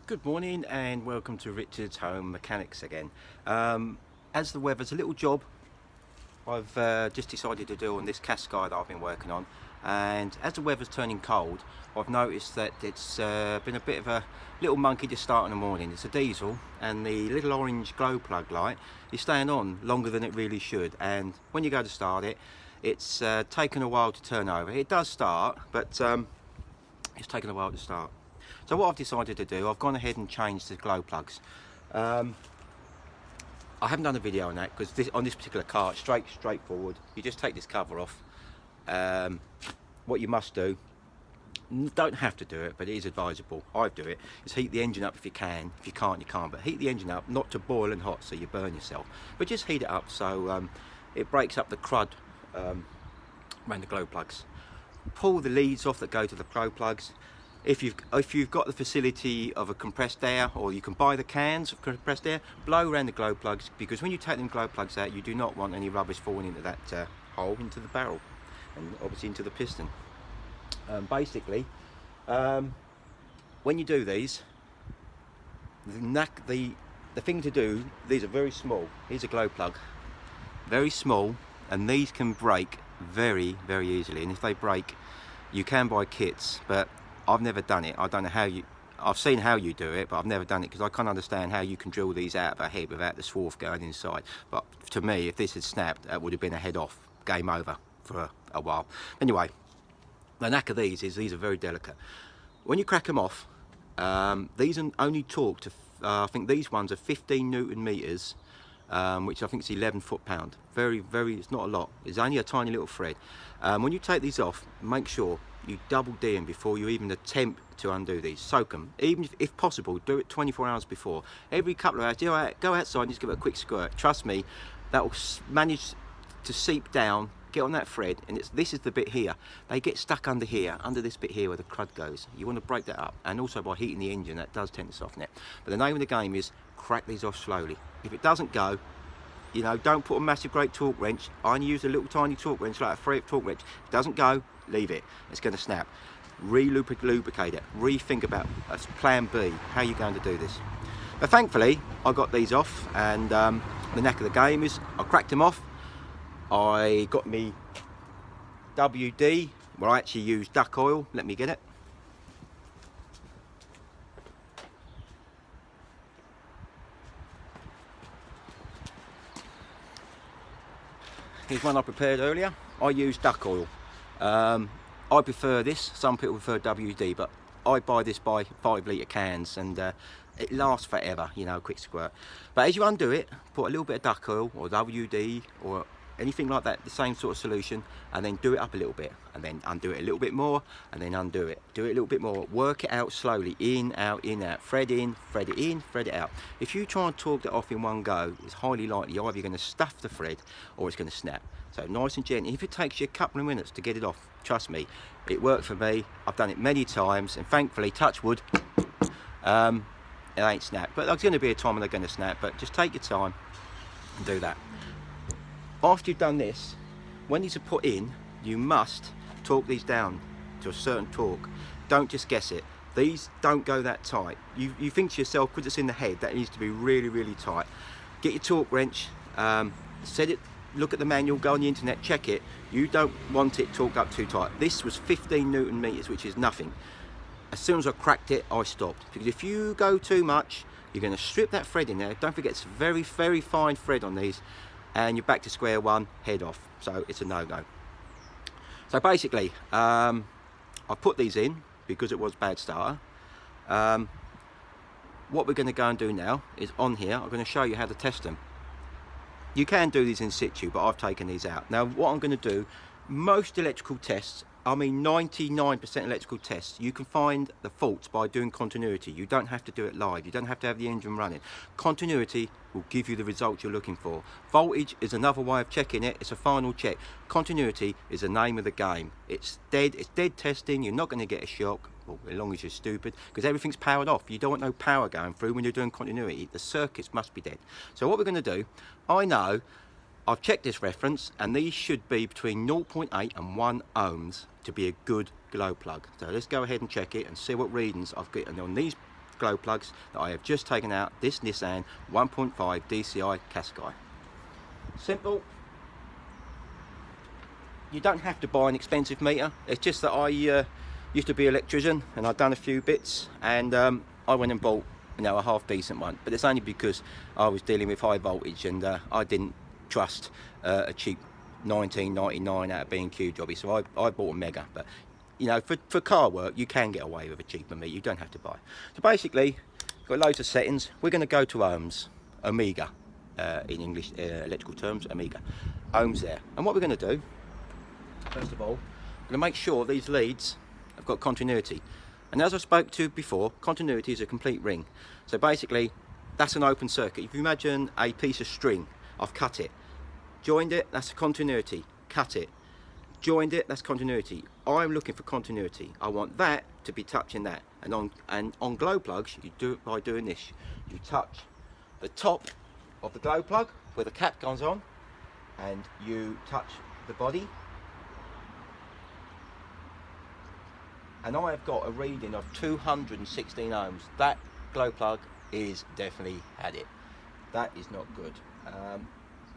Good morning and welcome to Richard's Home Mechanics again. As the weather's a little job I've just decided to do on this Qashqai that I've been working on, and as the weather's turning cold I've noticed that it's been a bit of a little monkey to start in the morning. It's a diesel and the little orange glow plug light is staying on longer than it really should, and when you go to start it, it's taken a while to turn over. It does start, but it's taken a while to start. So what I've decided to do, I've gone ahead and changed the glow plugs. I haven't done a video on that because on this particular car, it's straightforward. You just take this cover off. What you must do, don't have to do it, but it is advisable, I do it, is heat the engine up if you can. If you can't, you can't, but heat the engine up, not to boil and hot so you burn yourself, but just heat it up so it breaks up the crud around the glow plugs. Pull the leads off that go to the glow plugs. If you've got the facility of a compressed air, or you can buy the cans of compressed air, blow around the glow plugs, because when you take them glow plugs out, you do not want any rubbish falling into that hole, into the barrel, and obviously into the piston. Basically, when you do these, the thing to do, these are very small. Here's a glow plug, very small, and these can break very easily, and if they break, you can buy kits, but I've never done it. I don't know how you, I've seen how you do it, but I've never done it because I can't understand how you can drill these out of a head without the swarf going inside. But to me, if this had snapped, that would have been a head off, game over for a while. Anyway, the knack of these is these are very delicate. When you crack them off, these are only torqued to, I think these ones are 15 Newton meters, which I think is 11 foot-pound. Very, it's not a lot. It's only a tiny little thread. When you take these off, make sure you double D them before you even attempt to undo these. Soak them, even if possible, do it 24 hours before. Every couple of hours, go outside and just give it a quick squirt. Trust me, that will manage to seep down, get on that thread, and this is the bit here. They get stuck under here, under this bit here where the crud goes. You want to break that up, and also by heating the engine, that does tend to soften it. But the name of the game is crack these off slowly. If it doesn't go, you know, don't put a massive great torque wrench. I only use a little tiny torque wrench, like a 3/8 torque wrench. If it doesn't go, leave it. It's going to snap. Lubricate it. Rethink about plan B, how you're going to do this. But thankfully, I got these off, and the knack of the game is I cracked them off. I got me WD, well, I actually used duck oil. Let me get it. Here's one I prepared earlier. I used duck oil. I prefer this. Some people prefer WD, but I buy this by 5 litre cans, and it lasts forever, you know, quick squirt. But as you undo it, put a little bit of duck oil or WD or anything like that, the same sort of solution, and then do it up a little bit, and then undo it a little bit more, and then undo it. Do it a little bit more. Work it out slowly. In, out, thread in, thread it in, thread it out. If you try and torque it off in one go, it's highly likely you're either going to stuff the thread or it's going to snap. So nice and gentle. If it takes you a couple of minutes to get it off, trust me, it worked for me. I've done it many times, and thankfully, touch wood, it ain't snapped. But there's going to be a time when they're going to snap, but just take your time and do that. After you've done this, when these are put in, you must torque these down to a certain torque. Don't just guess it. These don't go that tight. You think to yourself, because it's in the head, that needs to be really tight. Get your torque wrench, set it, look at the manual, go on the internet, check it. You don't want it torqued up too tight. This was 15 Newton meters, which is nothing. As soon as I cracked it, I stopped. Because if you go too much, you're going to strip that thread in there. Don't forget, it's very fine thread on these, and you're back to square one, head off. So it's a no-go. So basically, I put these in because it was bad starter. What we're going to go and do now is on here, I'm going to show you how to test them. You can do these in situ, but I've taken these out. Now what I'm going to do, most electrical tests, I mean 99% electrical tests, you can find the faults by doing continuity. You don't have to do it live. You don't have to have the engine running. Continuity will give you the results you're looking for. Voltage is another way of checking it. It's a final check. Continuity is the name of the game. It's dead testing. You're not going to get a shock, well, as long as you're stupid, because everything's powered off. You don't want no power going through when you're doing continuity. The circuits must be dead. So what we're going to do, I know I've checked this reference, and these should be between 0.8 and 1 ohms to be a good glow plug. So let's go ahead and check it and see what readings I've got on these glow plugs that I have just taken out this Nissan 1.5 DCI Qashqai. Simple. You don't have to buy an expensive meter. It's just that I used to be an electrician and I've done a few bits, and I went and bought, you know, a half decent one, but it's only because I was dealing with high voltage and I didn't trust a cheap 1999 out of B&Q jobby, so I bought a mega. But you know, for car work you can get away with a cheaper meter, you don't have to buy. So basically, got loads of settings. We're going to go to ohms, omega, in English electrical terms, omega, ohms there. And what we're going to do, first of all, we're going to make sure these leads have got continuity. And as I spoke to before, continuity is a complete ring. So basically, that's an open circuit. If you imagine a piece of string, I've cut it, joined it, that's continuity, cut it, joined it, that's continuity. I'm looking for continuity. I want that to be touching that. And on glow plugs, you do it by doing this. You touch the top of the glow plug where the cap goes on, and you touch the body. And I have got a reading of 216 ohms. That glow plug is definitely had it. That is not good.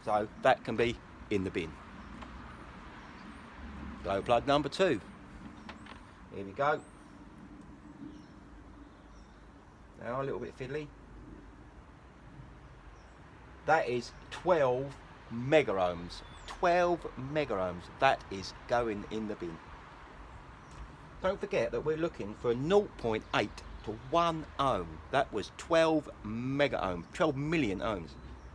So that can be in the bin. Glow plug number 2. Here we go. Now a little bit fiddly. That is 12 mega ohms. 12 mega ohms. That is going in the bin. Don't forget that we're looking for a 0.8 to 1 ohm. That was 12 mega ohms, 12 million ohms.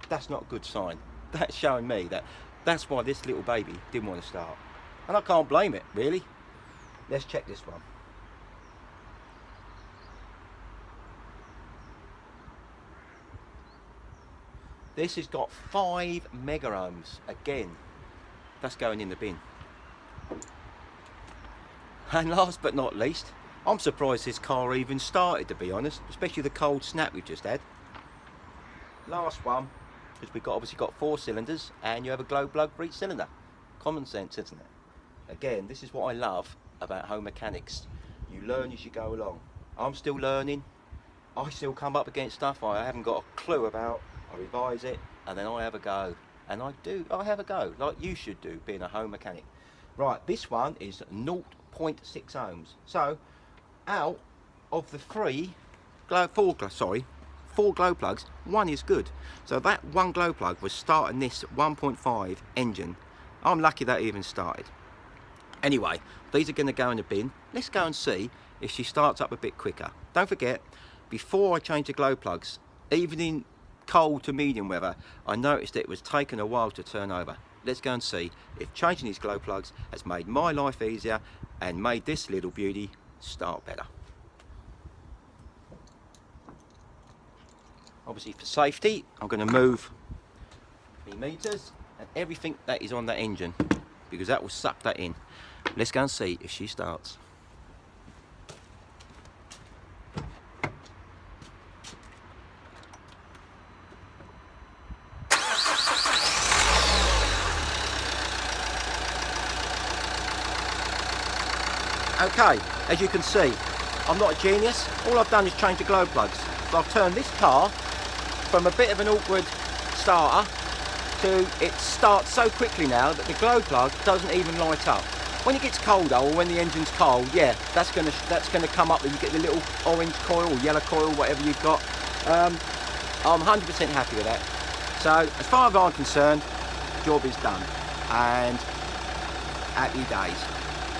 That's not a good sign. That's showing me that that's why this little baby didn't want to start. And I can't blame it, really. Let's check this one. This has got 5 mega ohms. Again, that's going in the bin. And last but not least, I'm surprised this car even started, to be honest, especially the cold snap we've just had. Last one, because we've obviously got 4 cylinders and you have a glow plug for each cylinder. Common sense, isn't it? Again, this is what I love about home mechanics. You learn as you go along. I'm still learning. I still come up against stuff I haven't got a clue about. I revise it and then I have a go. And I have a go, like you should do, being a home mechanic. Right, this one is 0.6 ohms. So, out of the 4 glow plugs, 1 is good. So that 1 glow plug was starting this 1.5 engine. I'm lucky that even started. Anyway, these are going to go in the bin. Let's go and see if she starts up a bit quicker. Don't forget, before I change the glow plugs, even in cold to medium weather, I noticed it was taking a while to turn over. Let's go and see if changing these glow plugs has made my life easier and made this little beauty start better. Obviously for safety, I'm going to move the meters and everything that is on that engine, because that will suck that in. Let's go and see if she starts. Okay, as you can see, I'm not a genius. All I've done is change the glow plugs. So I've turned this car from a bit of an awkward starter to it starts so quickly now that the glow plug doesn't even light up. When it gets colder, or when the engine's cold, yeah, that's gonna come up and you get the little orange coil or yellow coil, whatever you've got. I'm 100% happy with that. So as far as I'm concerned, the job is done and happy days.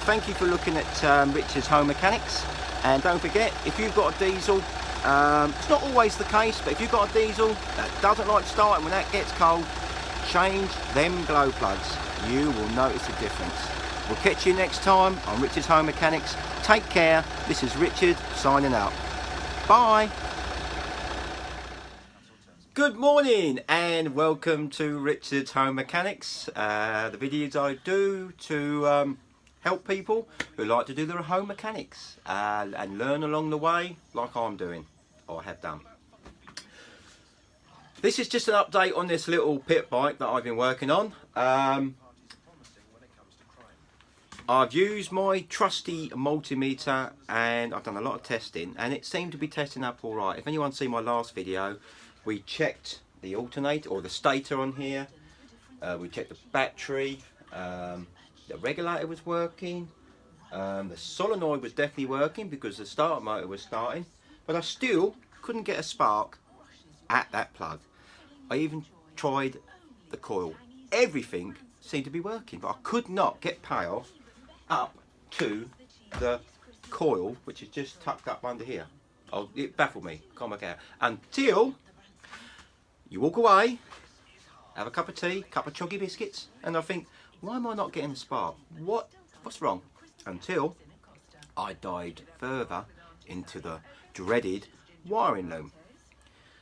Thank you for looking at Richard's Home Mechanics, and don't forget, if you've got a diesel, it's not always the case, but if you've got a diesel that doesn't like starting when that gets cold, change them glow plugs. You will notice a difference. We'll catch you next time on Richard's Home Mechanics. Take care. This is Richard signing out. Bye. Good morning and welcome to Richard's Home Mechanics. The videos I do to help people who like to do their home mechanics and learn along the way, like I'm doing, or have done. This is just an update on this little pit bike that I've been working on. I've used my trusty multimeter and I've done a lot of testing, and it seemed to be testing up all right. If anyone's seen my last video, we checked the alternator or the stator on here, we checked the battery, the regulator was working, the solenoid was definitely working because the starter motor was starting, but I still couldn't get a spark at that plug. I even tried the coil. Everything seemed to be working, but I could not get power up to the coil, which is just tucked up under here. Oh, it baffled me, can't work out. Until you walk away, have a cup of tea, cup of choggy biscuits, and I think, why am I not getting a spark? What's wrong? Until I dived further into the dreaded wiring loom.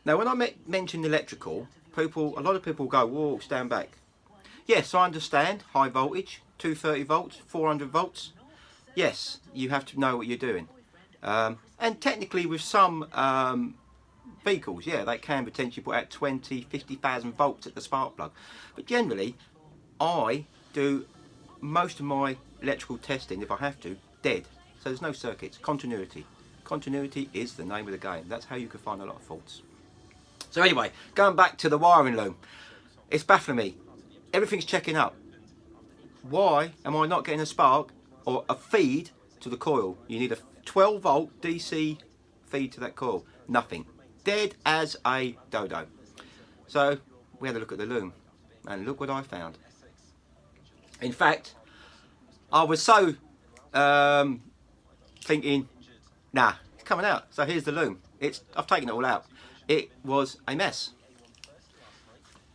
Now, when I mentioned electrical, a lot of people go, whoa, stand back. Yes, I understand, high voltage, 230 volts, 400 volts. Yes, you have to know what you're doing. And technically with some vehicles, yeah, they can potentially put out 20, 50,000 volts at the spark plug. But generally, I do most of my electrical testing, if I have to, dead. So there's no circuits, continuity. Continuity is the name of the game. That's how you can find a lot of faults. So anyway, going back to the wiring loom, it's baffling me. Everything's checking up. Why am I not getting a spark or a feed to the coil? You need a 12 volt DC feed to that coil. Nothing. Dead as a dodo. So we had a look at the loom, and look what I found. In fact, I was so thinking, nah, it's coming out. So here's the loom. I've taken it all out. It was a mess.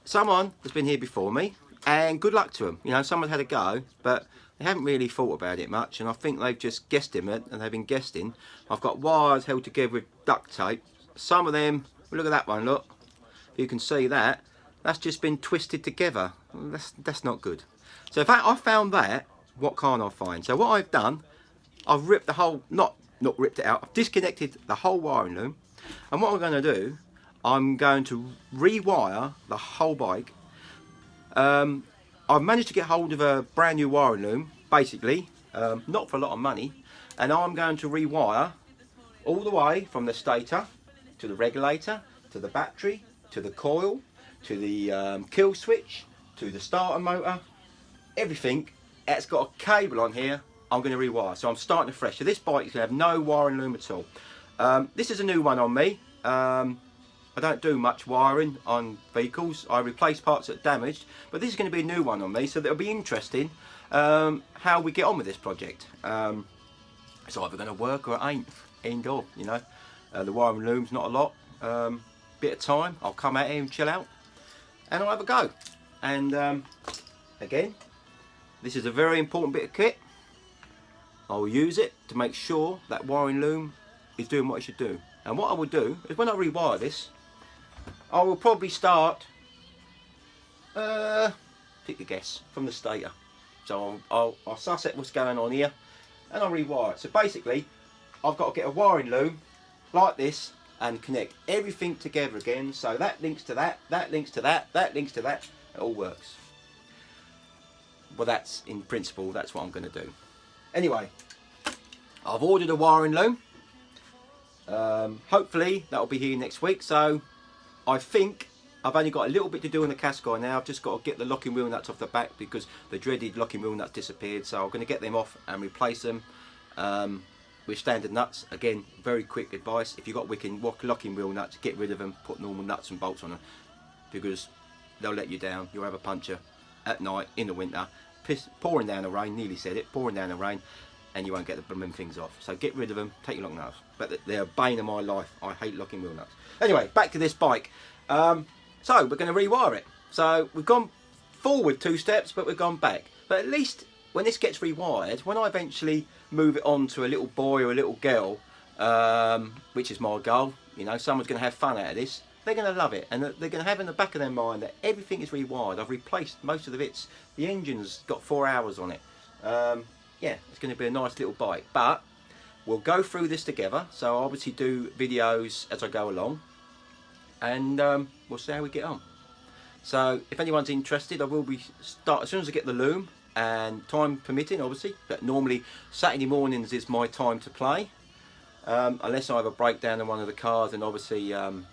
Someone has been here before me, and good luck to them. You know, someone had a go, but they haven't really thought about it much, and I think they've just guessed it, and they've been guessing. I've got wires held together with duct tape. Some of them, look at that one, look. You can see that. That's just been twisted together. That's not good. So in fact, I found that. What can't I find? So what I've done, I've ripped the whole, not ripped it out, I've disconnected the whole wiring loom. And what I'm going to do, I'm going to rewire the whole bike. I've managed to get hold of a brand new wiring loom, basically, not for a lot of money, and I'm going to rewire all the way from the stator to the regulator, to the battery, to the coil, to the kill switch, to the starter motor, everything that's got a cable on here. I'm going to rewire, so I'm starting afresh. So this bike is going to have no wiring loom at all. This is a new one on me. I don't do much wiring on vehicles. I replace parts that are damaged, but this is going to be a new one on me, so it'll be interesting how we get on with this project. It's either going to work or it ain't. End of, you know. The wiring loom's not a lot. Bit of time, I'll come out here and chill out, and I'll have a go. And again, this is a very important bit of kit. I'll use it to make sure that wiring loom is doing what it should do. And what I will do is, when I rewire this, I will probably start, take a guess, from the stator. So I'll suss out what's going on here, and I'll rewire it. So basically, I've got to get a wiring loom like this and connect everything together again. So that links to that, that links to that, that links to that. It all works. Well, that's, in principle, that's what I'm going to do. Anyway, I've ordered a wiring loom. Hopefully that'll be here next week. So I think I've only got a little bit to do on the Qashqai now. I've just got to get the locking wheel nuts off the back because the dreaded locking wheel nuts disappeared. So I'm going to get them off and replace them with standard nuts. Again, very quick advice: if you've got locking wheel nuts, get rid of them, put normal nuts and bolts on them, because they'll let you down. You'll have a puncture at night in the winter, pouring down the rain, nearly said it, pouring down the rain, and you won't get the blooming things off. So get rid of them, take your locking nuts. But they're a bane of my life. I hate locking wheel nuts. Anyway, back to this bike. So we're going to rewire it. So we've gone forward 2 steps, but we've gone back. But at least when this gets rewired, when I eventually move it on to a little boy or a little girl, which is my goal, you know, someone's going to have fun out of this, they're going to love it. And they're going to have in the back of their mind that everything is rewired. I've replaced most of the bits. The engine's got 4 hours on it. Yeah, it's going to be a nice little bike. But we'll go through this together. So I'll obviously do videos as I go along. And we'll see how we get on. So if anyone's interested, I will be as soon as I get the loom and time permitting, obviously, but normally Saturday mornings is my time to play, unless I have a breakdown in one of the cars, and obviously that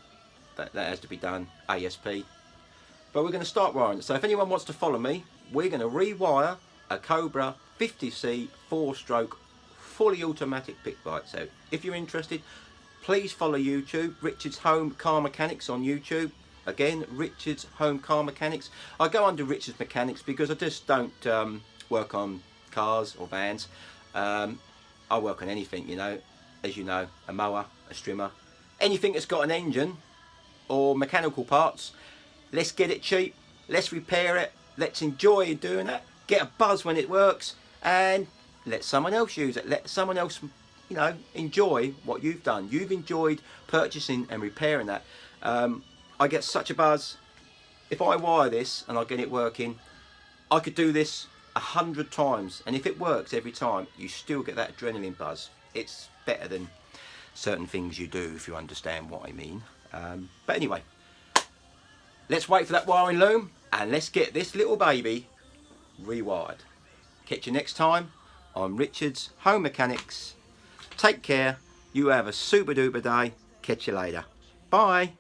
has to be done ASP. But we're going to start wiring it. So if anyone wants to follow me, we're going to rewire a Cobra 50C 4-stroke fully automatic pick bike. So if you're interested, please follow YouTube, Richard's Home Car Mechanics on YouTube. Again, Richard's Home Car Mechanics. I go under Richard's Mechanics because I just don't work on cars or vans. I work on anything, you know, as you know, a mower, a strimmer, anything that's got an engine or mechanical parts. Let's get it cheap, let's repair it, let's enjoy doing it, get a buzz when it works, and let someone else use it, let someone else, you know, enjoy what you've done. You've enjoyed purchasing and repairing that. I get such a buzz. If I wire this and I get it working, I could do this 100 times, and if it works every time, you still get that adrenaline buzz. It's better than certain things you do, if you understand what I mean. But anyway, let's wait for that wiring loom and let's get this little baby rewired. Catch you next time on Richard's Home Mechanics. Take care, you have a super duper day. Catch you later. Bye.